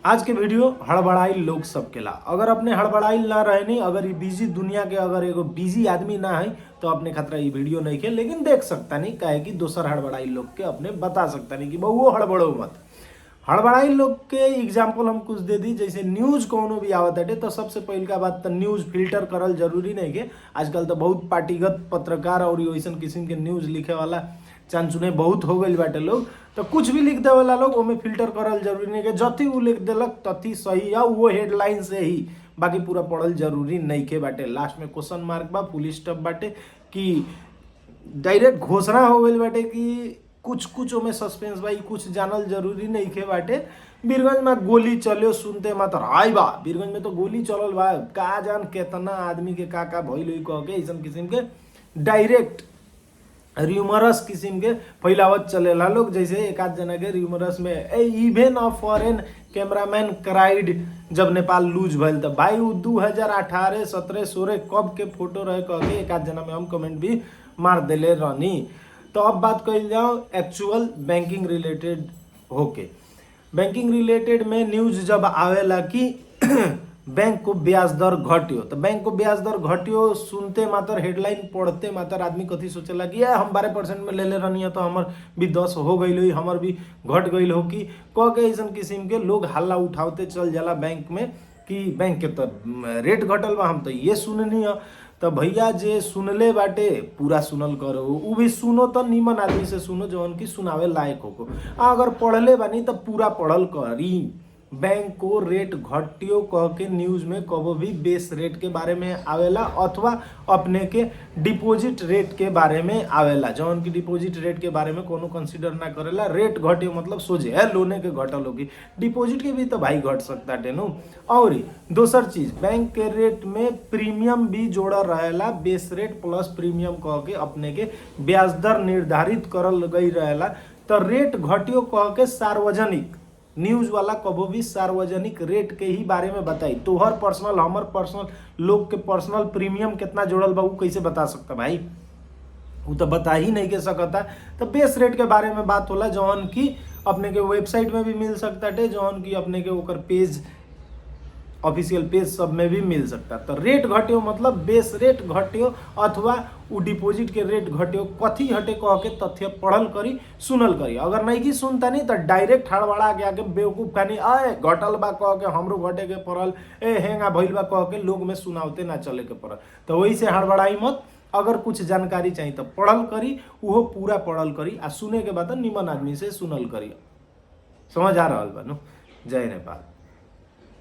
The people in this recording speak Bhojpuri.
आज के वीडियो हड़बड़ाई लोग सबके ला। अगर अपने हड़बड़ाई ना रहनी, अगर बिजी दुनिया के अगर एगो बिजी आदमी ना है तो अपने खतरा ये वीडियो नहीं के, लेकिन देख सकता नहीं काहे कि दोसर हड़बड़ाई लोग के अपने बता सकता नहीं कि बहु हड़बड़ो मत। हड़बड़ाई लोग के एग्जाम्पल हम कुछ दे दी। जैसे न्यूज कोनो भी आवत है तो सबसे पहले का बात तो न्यूज फिल्टर करल जरूरी नहीं के। आजकल तो बहुत पार्टीगत पत्रकार और वैसन किस्म के न्यूज लिखे वाला चांचुने बहुत हो गई बाटे लोग, तो कुछ भी लिख दे वाला लोग ओमे फिल्टर करल जरूरी नहीं के। जति उ लिख देलक तथी सही है, वो हेडलाइन से ही, बाकी पूरा पढ़ल जरूरी नहीं के बाटे। लास्ट में क्वेश्चन मार्क बा, फुल स्टॉप बाटे कि डायरेक्ट घोषणा हो गई बाटे कि कुछ कुछ ओमे सस्पेंस बा, कुछ जानल जरूरी नहीं के बाटे। बीरगंज में गोली चलो सुनते मत हाय बा, बीरगंज में तो गोली चलल बा, का जान केतना आदमी के का भइल कह के ऐसा किस्म के डायरेक्ट र्यूमरस किस्म के फैलावत चलेला लोग। जैसे एक आध जना के र्यूमरस में even a foreign cameraman cried जब नेपाल लूज भइल त भाई 2018, 17, 16 कब के फोटो रहे कह के एक आध जना में हम कमेंट भी मार देले रहनी। तो अब बात कही जाओ एक्चुअल बैंकिंग रिलेटेड होके। बैंकिंग रिलेटेड में न्यूज जब आवेला कि बैंक को ब्याज दर घटियो, तो बैंक को ब्याज दर घटियो सुनते मात्र, हेडलाइन पढ़ते मात्र आदमी कथी सोचेला कि हम 12% में ले रहनी है तो हमार भी 10 हो गई, हमार भी घट गई हो कि कह के ऐसा किस्म के लोग हल्ला उठाते चल जाला बैंक में कि बैंक के तो रेट घटल बा, हम तो ये सुननी है। तो भैया जे सुनले बाटे पूरा सुनल करो, उ भी सुनो तो नीमन आदमी से सुनो जौन की सुनावे लायक हो। अगर पढ़ले बानी तो पूरा पढ़ल करी। बैंक को रेट घटियो कह के न्यूज में कबो भी बेस रेट के बारे में आवेला अथवा अपने के डिपॉजिट रेट के बारे में आवेला, जौन की डिपॉजिट रेट के बारे में कोनो कंसीडर ना करेला। रेट घटियो मतलब सोझे है लोने के घटल होगी, डिपॉजिट के भी तो भाई घट सकता टेनु। और दोसर चीज बैंक के रेट में प्रीमियम भी जोड़ा रहेला, बेस रेट प्लस प्रीमियम कह के अपने के ब्याज दर निर्धारित करल गई रहेला। तो रेट घटियो कह के सार्वजनिक न्यूज वाला कबो भी सार्वजनिक रेट के ही बारे में बताई। तोहर पर्सनल हमर पर्सनल लोग के पर्सनल प्रीमियम कितना जोड़ल बा उ कैसे बता सकता भाई, वो तो बता ही नहीं के सकता। तो बेस रेट के बारे में बात होला जौन की अपने के वेबसाइट में भी मिल सकता है, जौन की अपने के ओकर पेज ऑफिशियल पेज सब में भी मिल सकता। तो रेट घटियो मतलब बेस रेट घटियो अथवा उ डिपॉजिट के रेट घटियो कथी हटे कह के तथ्य पढ़ल करी, सुनल करी। अगर नहीं की सुनता नहीं तो डायरेक्ट हड़बड़ा के आके बेवकूफ खानी आए घटल बा कह के हमरो घटे के पड़ल, हेंगा भइल बा कह के लोग में सुनावते ना चले के पड़ल। तो वही से हड़बड़ाई मत। अगर कुछ जानकारी चाहिए तो पढ़ल करी, वो पूरा पढ़ल करी आ सुने के बाद निमन आदमी से सुनल करी। समझ आ रहा बा नु। जय नेपाल।